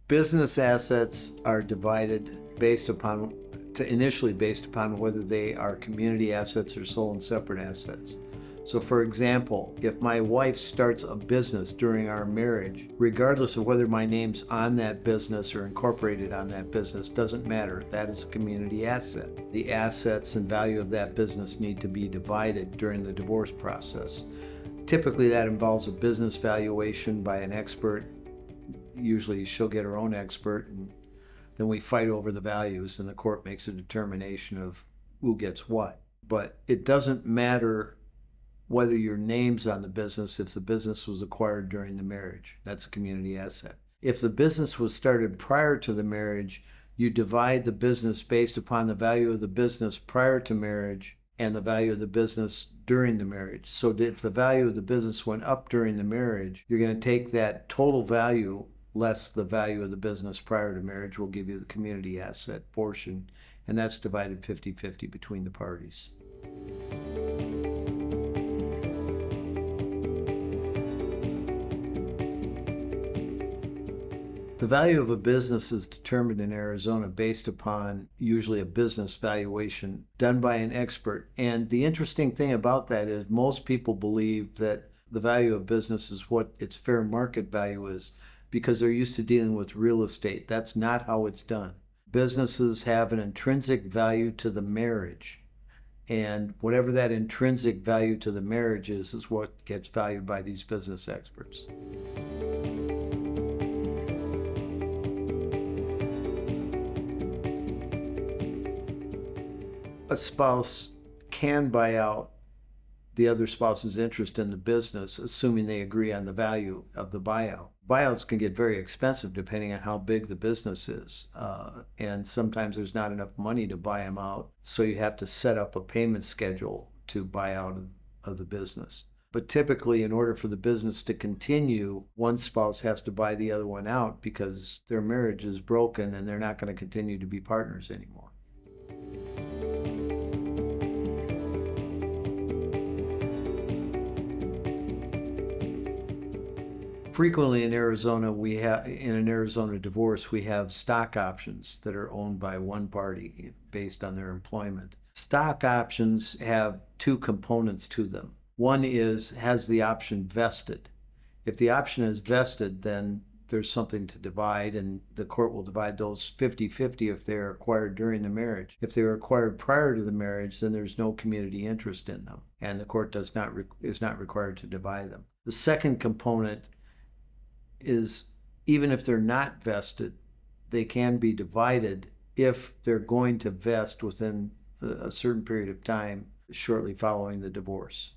Business assets are divided initially based upon whether they are community assets or sole and separate assets. So for example, if my wife starts a business during our marriage, regardless of whether my name's on that business or incorporated on that business, doesn't matter. That is a community asset. The assets and value of that business need to be divided during the divorce process. Typically that involves a business valuation by an expert. Usually she'll get her own expert, and then we fight over the values and the court makes a determination of who gets what. But it doesn't matter whether your name's on the business if the business was acquired during the marriage. That's a community asset. If the business was started prior to the marriage, you divide the business based upon the value of the business prior to marriage and the value of the business during the marriage. So if the value of the business went up during the marriage, you're going to take that total value less the value of the business prior to marriage will give you the community asset portion, and that's divided 50-50 between the parties. The value of a business is determined in Arizona based upon usually a business valuation done by an expert. And the interesting thing about that is most people believe that the value of business is what its fair market value is because they're used to dealing with real estate. That's not how it's done. Businesses have an intrinsic value to the marriage. And whatever that intrinsic value to the marriage is what gets valued by these business experts. A spouse can buy out the other spouse's interest in the business, assuming they agree on the value of the buyout. Buyouts can get very expensive depending on how big the business is. And sometimes there's not enough money to buy them out, so you have to set up a payment schedule to buy out of the business. But typically, in order for the business to continue, one spouse has to buy the other one out because their marriage is broken and they're not going to continue to be partners anymore. Frequently in Arizona, in an Arizona divorce, we have stock options that are owned by one party based on their employment. Stock options have two components to them. One is, has the option vested? If the option is vested, then there's something to divide, and the court will divide those 50-50 if they're acquired during the marriage. If they were acquired prior to the marriage, then there's no community interest in them, and the court is not required to divide them. The second component is, even if they're not vested, they can be divided if they're going to vest within a certain period of time shortly following the divorce.